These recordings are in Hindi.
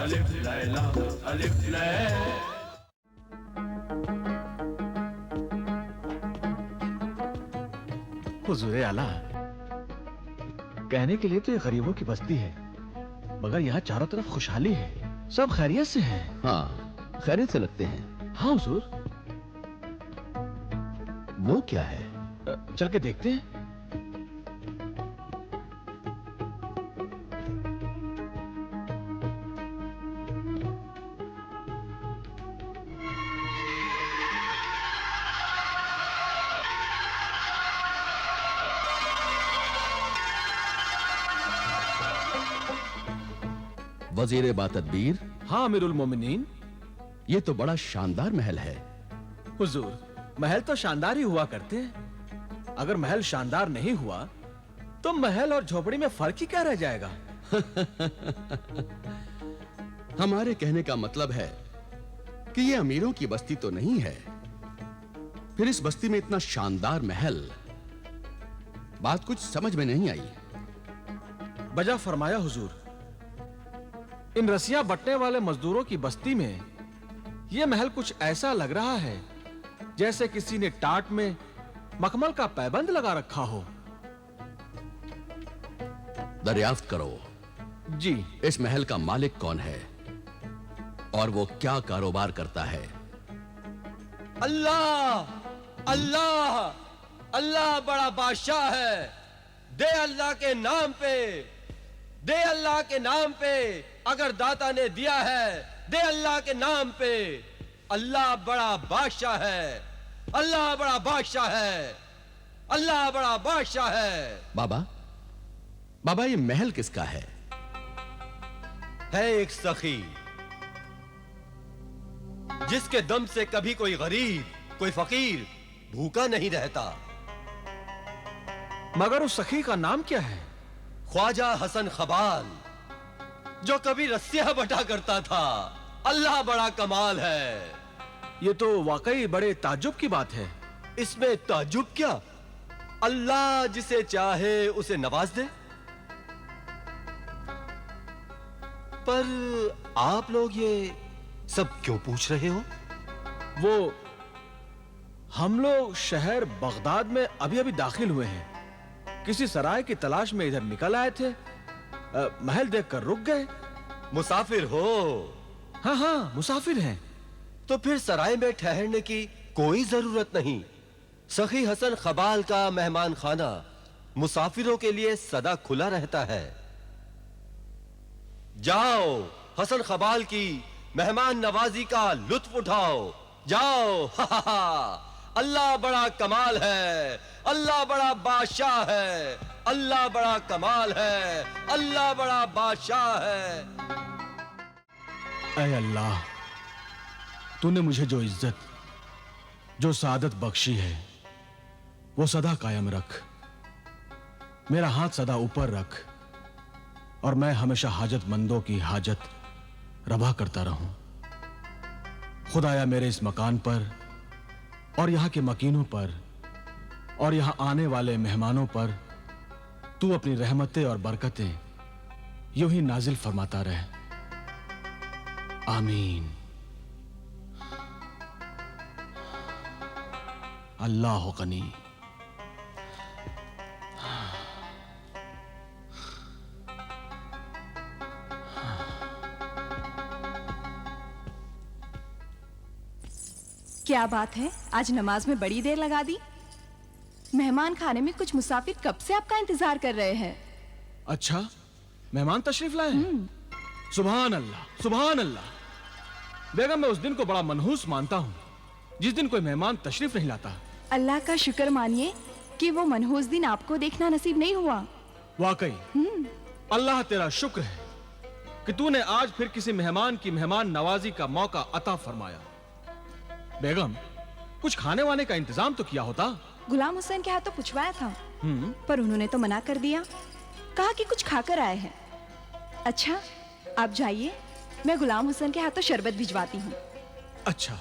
अलिफ लैला अलिफ लैला। हुजूर आला, कहने के लिए तो ये गरीबों की बस्ती है, मगर यहाँ चारों तरफ खुशहाली है, सब खैरियत से हैं। हाँ, खैरियत से लगते हैं। हाँ हुजूर। वो क्या है? चल के देखते हैं। वजीर बातदबीर। हाँ अमीरुल मोमिनीन। ये तो बड़ा शानदार महल है। हुजूर, महल तो शानदार ही हुआ करते हैं। अगर महल शानदार नहीं हुआ तो महल और झोपड़ी में फर्क ही क्या रह जाएगा? हमारे कहने का मतलब है कि ये अमीरों की बस्ती तो नहीं है, फिर इस बस्ती में इतना शानदार महल, बात कुछ समझ में नहीं आई। बजा फरमाया हुजूर। इन रस्सियां बटने वाले मजदूरों की बस्ती में यह महल कुछ ऐसा लग रहा है जैसे किसी ने टाट में मखमल का पैबंद लगा रखा हो। दरियाफ्त करो जी। इस महल का मालिक कौन है और वो क्या कारोबार करता है? अल्लाह अल्लाह अल्लाह बड़ा बादशाह है। दे अल्लाह के नाम पे, दे अल्लाह के नाम पे। अगर दाता ने दिया है, दे अल्लाह के नाम पे। अल्लाह बड़ा बादशाह है, अल्लाह बड़ा बादशाह है, अल्लाह बड़ा बादशाह है। बाबा, बाबा ये महल किसका है? एक सखी जिसके दम से कभी कोई गरीब, कोई फकीर भूखा नहीं रहता। मगर उस सखी का नाम क्या है? ख्वाजा हसन खबाल, जो कभी रस्सियां बटा करता था। अल्लाह बड़ा कमाल है। ये तो वाकई बड़े ताज्जुब की बात है। इसमें ताज्जुब क्या? अल्लाह जिसे चाहे उसे नवाज दे। पर आप लोग ये सब क्यों पूछ रहे हो? वो हम लोग शहर बगदाद में अभी अभी दाखिल हुए हैं। किसी सराय की तलाश में इधर निकल आए थे, महल देखकर रुक गए। मुसाफिर हो? हाँ हाँ मुसाफिर हैं। तो फिर सराय में ठहरने की कोई जरूरत नहीं। सखी हसन खबाल का मेहमान खाना मुसाफिरों के लिए सदा खुला रहता है। जाओ हसन खबाल की मेहमान नवाजी का लुत्फ उठाओ। जाओ। हा हा हा। अल्लाह बड़ा कमाल है, अल्लाह बड़ा बादशाह है, अल्लाह बड़ा कमाल है, अल्लाह बड़ा बादशाह है। ऐ अल्लाह, तूने मुझे जो इज्जत, जो सादत बख्शी है वो सदा कायम रख। मेरा हाथ सदा ऊपर रख और मैं हमेशा हाजतमंदों की हाजत रवा करता रहूं। खुदाया मेरे इस मकान पर और यहां के मकीनों पर और यहां आने वाले मेहमानों पर तू अपनी रहमतें और बरकतें यूं ही नाजिल फरमाता रहे। आमीन। अल्लाह गनी। क्या बात है, आज नमाज में बड़ी देर लगा दी। मेहमान खाने में कुछ मुसाफिर कब से आपका इंतजार कर रहे हैं। अच्छा, मेहमान तशरीफ लाए हैं? सुभान अल्लाह, सुभान अल्लाह। बेगम, मैं उस दिन को बड़ा मनहूस मानता हूँ जिस दिन कोई मेहमान तशरीफ नहीं लाता। अल्लाह का शुक्र मानिए कि वो मनहूस दिन आपको देखना नसीब नहीं हुआ। वाकई अल्लाह तेरा शुक्र है कि तूने आज फिर किसी मेहमान की मेहमान नवाजी का मौका अता फरमाया। बेगम, कुछ खाने वाने का इंतजाम तो किया होता। गुलाम हुसैन के हाथों पूछवाया था, पर उन्होंने तो मना कर दिया, कहा कि कुछ खाकर आए हैं। अच्छा, आप जाइए, मैं गुलाम हुसैन के हाथों शरबत भिजवाती हूँ। अच्छा।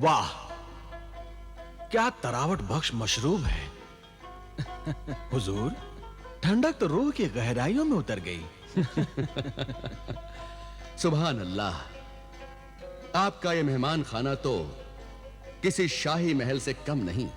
वाह, क्या तरावट बख्श मशरूब है। हुजूर, ठंडक तो रूह की गहराइयों में उतर गई। सुभान अल्लाह, आपका यह मेहमान खाना तो किसी शाही महल से कम नहीं।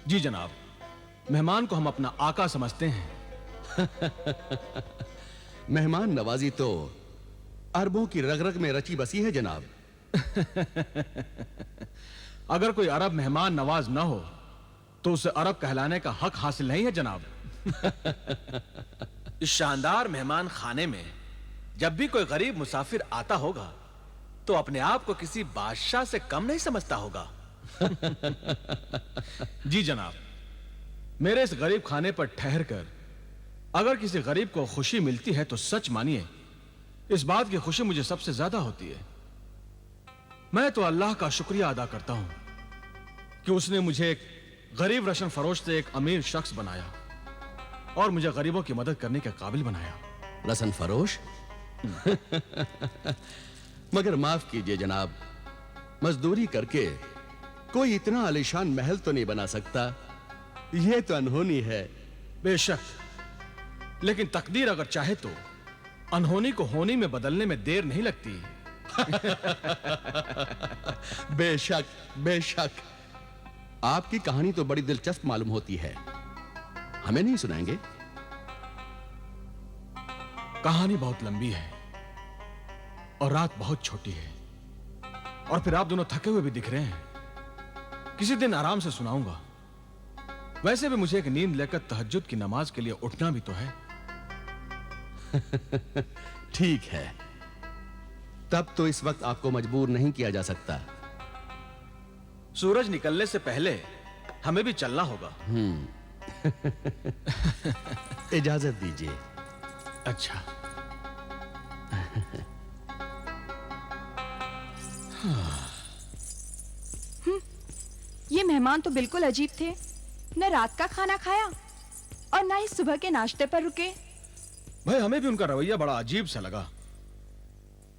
जी जनाब, मेहमान को हम अपना आका समझते हैं। मेहमान नवाजी तो अरबों की रग-रग में रची बसी है जनाब। अगर कोई अरब मेहमान नवाज ना हो तो उसे अरब कहलाने का हक हासिल नहीं है जनाब। इस शानदार मेहमान खाने में जब भी कोई गरीब मुसाफिर आता होगा तो अपने आप को किसी बादशाह से कम नहीं समझता होगा। जी जनाब, मेरे इस गरीब खाने पर ठहर कर अगर किसी गरीब को खुशी मिलती है तो सच मानिए इस बात की खुशी मुझे सबसे ज्यादा होती है। मैं तो अल्लाह का शुक्रिया अदा करता हूं कि उसने मुझे एक गरीब रशन फरोश से एक अमीर शख्स बनाया और मुझे गरीबों की मदद करने के काबिल बनाया। रसन फरोश? मगर माफ कीजिए जनाब, मजदूरी करके कोई इतना आलीशान महल तो नहीं बना सकता। यह तो अनहोनी है। बेशक, लेकिन तकदीर अगर चाहे तो अनहोनी को होनी में बदलने में देर नहीं लगती। बेशक बेशक, आपकी कहानी तो बड़ी दिलचस्प मालूम होती है। हमें नहीं सुनाएंगे? कहानी बहुत लंबी है और रात बहुत छोटी है और फिर आप दोनों थके हुए भी दिख रहे हैं। किसी दिन आराम से सुनाऊंगा। वैसे भी मुझे एक नींद लेकर तहज्जुद की नमाज के लिए उठना भी तो है। ठीक है, तब तो इस वक्त आपको मजबूर नहीं किया जा सकता। सूरज निकलने से पहले हमें भी चलना होगा। इजाजत दीजिए। अच्छा। ये मेहमान तो बिल्कुल अजीब थे। न रात का खाना खाया और ना ही सुबह के नाश्ते पर रुके। भाई, हमें भी उनका रवैया बड़ा अजीब सा लगा।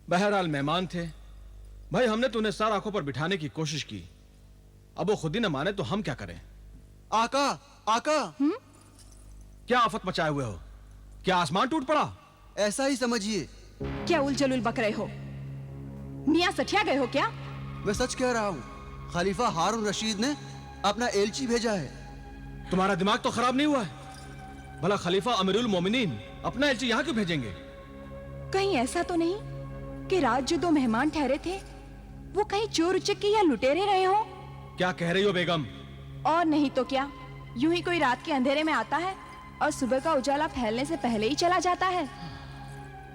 बहरहाल मेहमान थे भाई, हमने तो उन्हें सर आंखों पर बिठाने की कोशिश की। अब वो खुद ही न माने तो हम क्या करें? आका, आका। क्या आफत मचाए हुए हो? क्या आसमान टूट पड़ा? ऐसा ही समझिए। क्या उलझुल बक रहे हो? मियां सठिया गए हो क्या? मैं सच कह रहा हूँ। खलीफा हारून रशीद ने अपना एलची भेजा है। तुम्हारा दिमाग तो खराब नहीं हुआ है? भला खलीफा अमीरुल मोमिनीन अपना एलची यहाँ क्यों भेजेंगे? कहीं ऐसा तो नहीं कि रात जो दो मेहमान ठहरे थे वो कहीं चोर उचक्के या लुटेरे रहे हो? क्या कह रही हो बेगम? और नहीं तो क्या, यूं ही कोई रात के अंधेरे में आता है और सुबह का उजाला फैलने से पहले ही चला जाता है।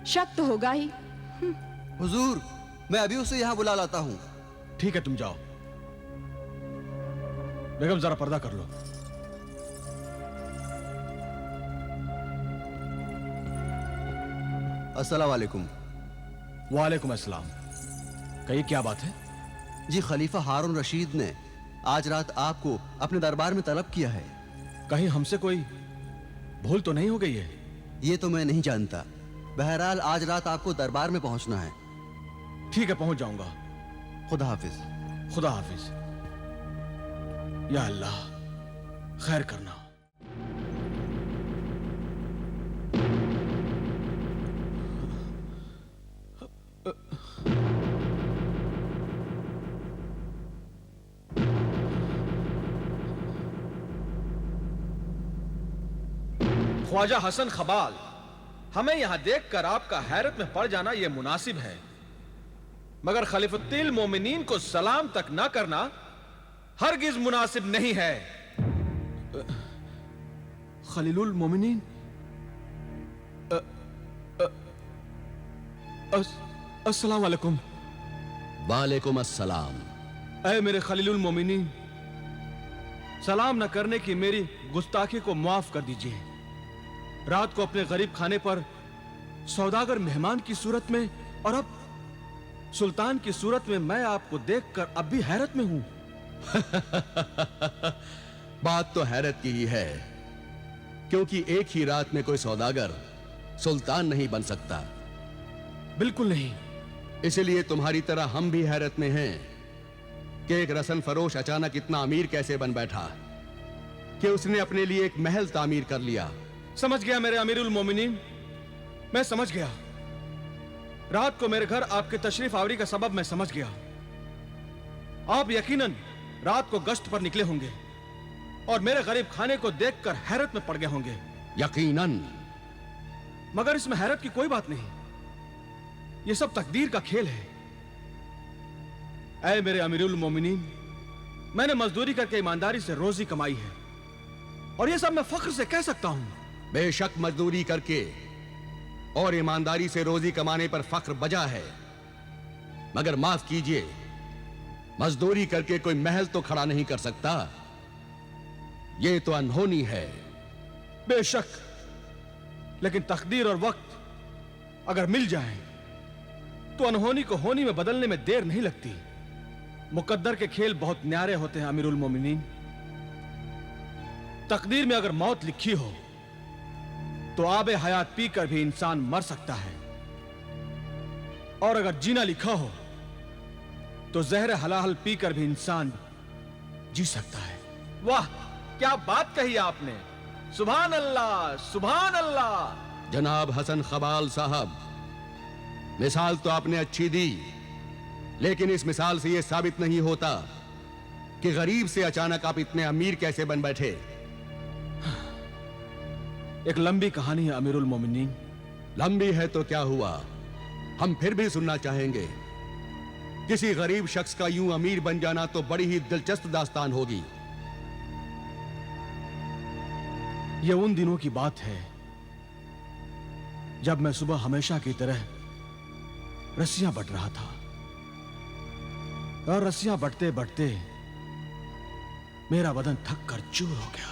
शक तो होगा ही। हुजूर, मैं अभी उसे यहाँ बुला लाता हूँ। ठीक है, तुम जाओ। बेगम, जरा पर्दा कर लो। अस्सलाम वालेकुम। वालेकुम अस्सलाम। कहिए, क्या बात है? जी, खलीफा हारून रशीद ने आज रात आपको अपने दरबार में तलब किया है। कहीं हमसे कोई भूल तो नहीं हो गई है? ये तो मैं नहीं जानता। बहरहाल आज रात आपको दरबार में पहुंचना है। ठीक है, पहुंच जाऊंगा। खुदा हाफिज। खुदा हाफिज। या अल्लाह, खैर करना। ख्वाजा हसन खबाल, हमें यहां देखकर आपका हैरत में पड़ जाना यह मुनासिब है, मगर खलीफुत्तिल मोमिनीन को सलाम तक ना करना हरगिज मुनासिब नहीं है। खलीलुल मोमिनीन? अस्सलाम वालेकुम। वालेकुम अस्सलाम। ऐ मेरे खलीलुल मोमिनीन, सलाम न करने की मेरी गुस्ताखी को माफ कर दीजिए। रात को अपने गरीब खाने पर सौदागर मेहमान की सूरत में और अब सुल्तान की सूरत में मैं आपको देखकर अब भी हैरत में हूं। बात तो हैरत की ही है, क्योंकि एक ही रात में कोई सौदागर सुल्तान नहीं बन सकता। बिल्कुल नहीं। इसलिए तुम्हारी तरह हम भी हैरत में हैं कि एक रसन फरोश अचानक इतना अमीर कैसे बन बैठा कि उसने अपने लिए एक महल तामीर कर लिया। समझ गया मेरे अमीरुल मोमिनीन, मैं समझ गया। रात को मेरे घर आपके तशरीफ आवरी का सबब मैं समझ गया। आप यकीनन रात को गश्त पर निकले होंगे और मेरे गरीब खाने को देखकर हैरत में पड़ गए होंगे। यकीनन। मगर इसमें हैरत की कोई बात नहीं, यह सब तकदीर का खेल है। ऐ मेरे अमीरुल मोमिनीन, मैंने मजदूरी करके ईमानदारी से रोजी कमाई है और यह सब मैं फख्र से कह सकता हूं। बेशक मजदूरी करके और ईमानदारी से रोजी कमाने पर फख्र बजा है, मगर माफ कीजिए, मजदूरी करके कोई महल तो खड़ा नहीं कर सकता। यह तो अनहोनी है। बेशक, लेकिन तकदीर और वक्त अगर मिल जाए तो अनहोनी को होनी में बदलने में देर नहीं लगती। मुकद्दर के खेल बहुत न्यारे होते हैं अमीरुल मोमिनीन। तकदीर में अगर मौत लिखी हो तो आबे हयात पीकर भी इंसान मर सकता है, और अगर जीना लिखा हो तो जहर हलाहल पीकर भी इंसान जी सकता है। वाह, क्या बात कही आपने। सुभान अल्लाह, सुभान अल्लाह। जनाब हसन खबाल साहब, मिसाल तो आपने अच्छी दी, लेकिन इस मिसाल से यह साबित नहीं होता कि गरीब से अचानक आप इतने अमीर कैसे बन बैठे। एक लंबी कहानी है अमीरुल मोमिनीन। लंबी है तो क्या हुआ, हम फिर भी सुनना चाहेंगे। किसी गरीब शख्स का यूं अमीर बन जाना तो बड़ी ही दिलचस्प दास्तान होगी। यह उन दिनों की बात है जब मैं सुबह हमेशा की तरह रस्सियां बट रहा था, और रस्सियां बटते बटते मेरा बदन थक कर चूर हो गया।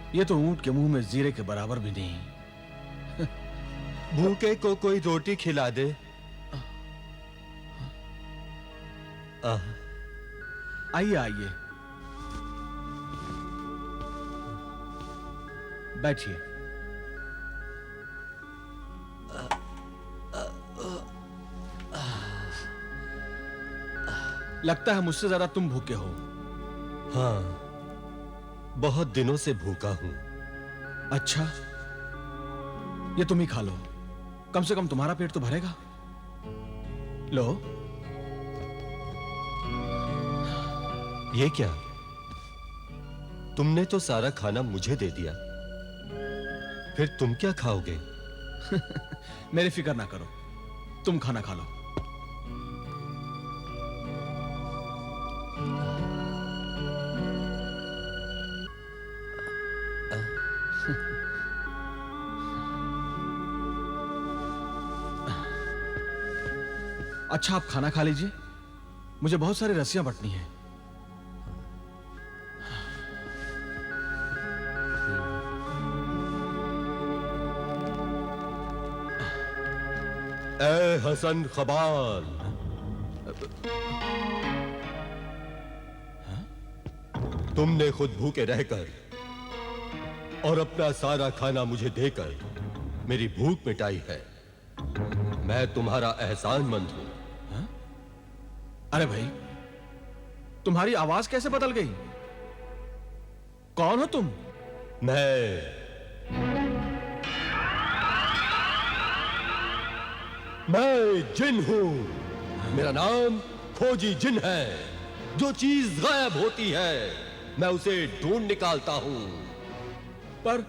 ये तो ऊंट के मुंह में जीरे के बराबर भी नहीं। भूखे को कोई रोटी खिला दे। आइए आइए, बैठिए। लगता है मुझसे ज्यादा तुम भूखे हो। हाँ, बहुत दिनों से भूखा हूं। अच्छा, ये तुम ही खा लो, कम से कम तुम्हारा पेट तो भरेगा। लो। ये क्या, तुमने तो सारा खाना मुझे दे दिया, फिर तुम क्या खाओगे? मेरी फिक्र ना करो, तुम खाना खा लो। अच्छा, आप खाना खा लीजिए, मुझे बहुत सारी रस्सियां बटनी हैं। ए हसन खबाल, तुमने खुद भूखे रहकर और अपना सारा खाना मुझे देकर मेरी भूख मिटाई है। मैं तुम्हारा एहसानमंद हूं। अरे भाई, तुम्हारी आवाज कैसे बदल गई? कौन हो तुम? मैं जिन हूं। मेरा नाम खोजी जिन है। जो चीज गायब होती है मैं उसे ढूंढ निकालता हूं। पर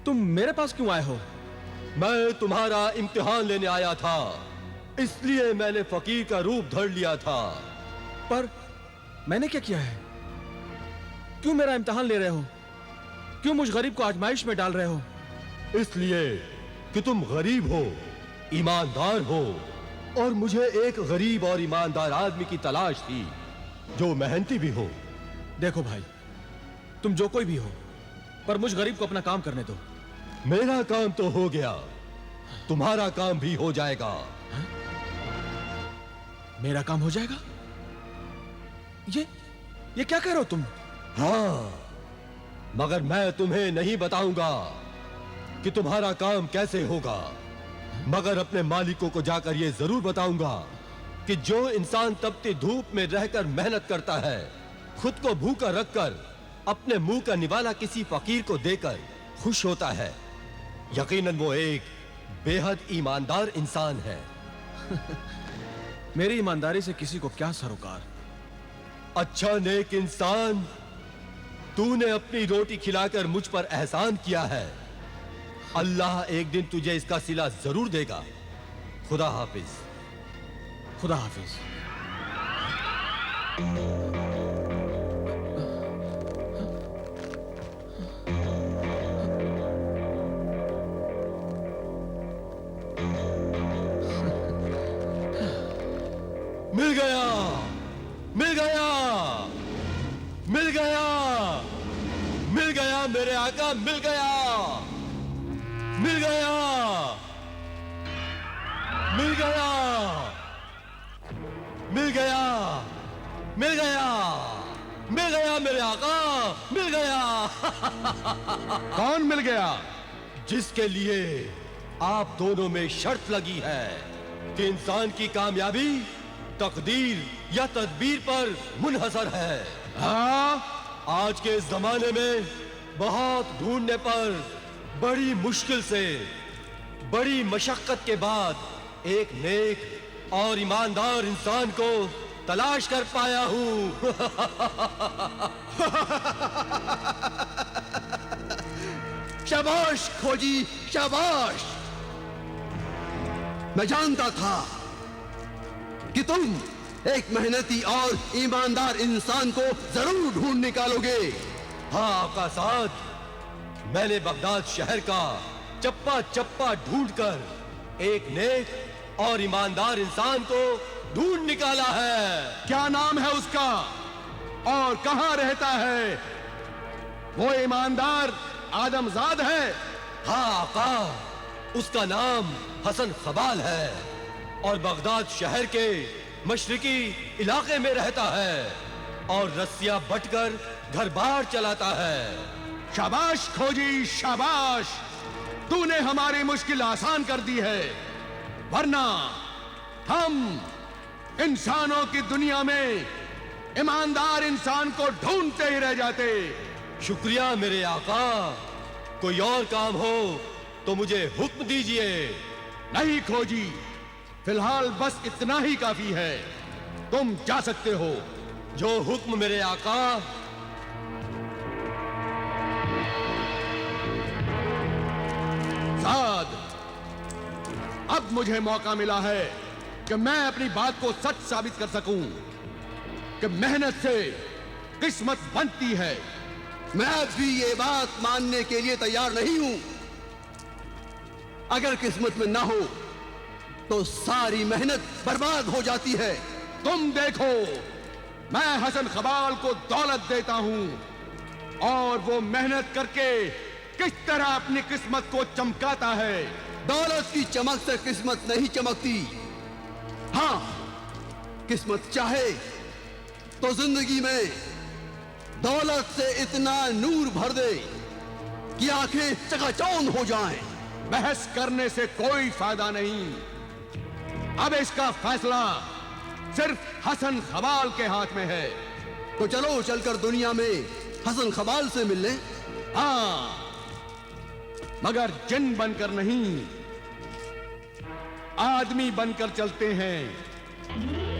तुम मेरे पास क्यों आए हो? मैं तुम्हारा इम्तिहान लेने आया था, इसलिए मैंने फकीर का रूप धर लिया था। पर मैंने क्या किया है? क्यों मेरा इम्तिहान ले रहे हो? क्यों मुझ गरीब को आजमाइश में डाल रहे हो? इसलिए कि तुम गरीब हो, ईमानदार हो, और मुझे एक गरीब और ईमानदार आदमी की तलाश थी जो मेहनती भी हो। देखो भाई, तुम जो कोई भी हो, पर मुझ गरीब को अपना काम करने दो। मेरा काम तो हो गया, तुम्हारा काम भी हो जाएगा। मेरा काम हो जाएगा? ये क्या कह रहे हो तुम? हाँ, मगर मैं तुम्हें नहीं बताऊंगा कि तुम्हारा काम कैसे होगा, मगर अपने मालिकों को जाकर यह जरूर बताऊंगा कि जो इंसान तपती धूप में रहकर मेहनत करता है, खुद को भूखा रखकर अपने मुंह का निवाला किसी फकीर को देकर खुश होता है, यकीनन वो एक बेहद ईमानदार इंसान है। मेरी ईमानदारी से किसी को क्या सरोकार? अच्छा नेक इंसान, तूने अपनी रोटी खिलाकर मुझ पर एहसान किया है। अल्लाह एक दिन तुझे इसका सिला जरूर देगा। खुदा हाफिज। खुदा हाफिज। मिल गया, मिल गया, मिल गया, मिल गया मेरे आका, मिल गया, मिल गया, मिल गया, मिल गया, मिल गया, मिल गया मेरे आका, मिल गया। कौन मिल गया? जिसके लिए आप दोनों में शर्त लगी है कि इंसान की कामयाबी तकदीर या तदबीर पर मुनहसर है। हाँ, आज के इस जमाने में बहुत ढूंढने पर बड़ी मुश्किल से, बड़ी मशक्कत के बाद एक नेक और ईमानदार इंसान को तलाश कर पाया हूं। शाबाश खोजी, शाबाश। मैं जानता था कि तुम एक मेहनती और ईमानदार इंसान को जरूर ढूंढ निकालोगे। हाँ आपका साथ, मैंने बगदाद शहर का चप्पा चप्पा ढूंढकर एक नेक और ईमानदार इंसान को ढूंढ निकाला है। क्या नाम है उसका और कहां रहता है? वो ईमानदार आदमजाद है? हाँ आका, उसका नाम हसन खबाल है और बगदाद शहर के मशरिकी इलाके में रहता है और रस्सियां बटकर घर बार चलाता है। शाबाश खोजी, शाबाश। तूने हमारी मुश्किल आसान कर दी है, वरना हम इंसानों की दुनिया में ईमानदार इंसान को ढूंढते ही रह जाते। शुक्रिया मेरे आका। कोई और काम हो तो मुझे हुक्म दीजिए। नहीं खोजी, फिलहाल बस इतना ही काफी है। तुम जा सकते हो। जो हुक्म मेरे आका। साद, अब मुझे मौका मिला है कि मैं अपनी बात को सच साबित कर सकूं कि मेहनत से किस्मत बनती है। मैं भी ये बात मानने के लिए तैयार नहीं हूं। अगर किस्मत में ना हो तो सारी मेहनत बर्बाद हो जाती है। तुम देखो, मैं हसन खबाल को दौलत देता हूं और वो मेहनत करके किस तरह अपनी किस्मत को चमकाता है। दौलत की चमक से किस्मत नहीं चमकती। हाँ, किस्मत चाहे तो जिंदगी में दौलत से इतना नूर भर दे कि आंखें चकाचौंध हो जाएं। बहस करने से कोई फायदा नहीं। अब इसका फैसला सिर्फ हसन खबाल के हाथ में है। तो चलो चलकर दुनिया में हसन खबाल से मिल लें। हाँ, मगर जिन बनकर नहीं, आदमी बनकर चलते हैं। है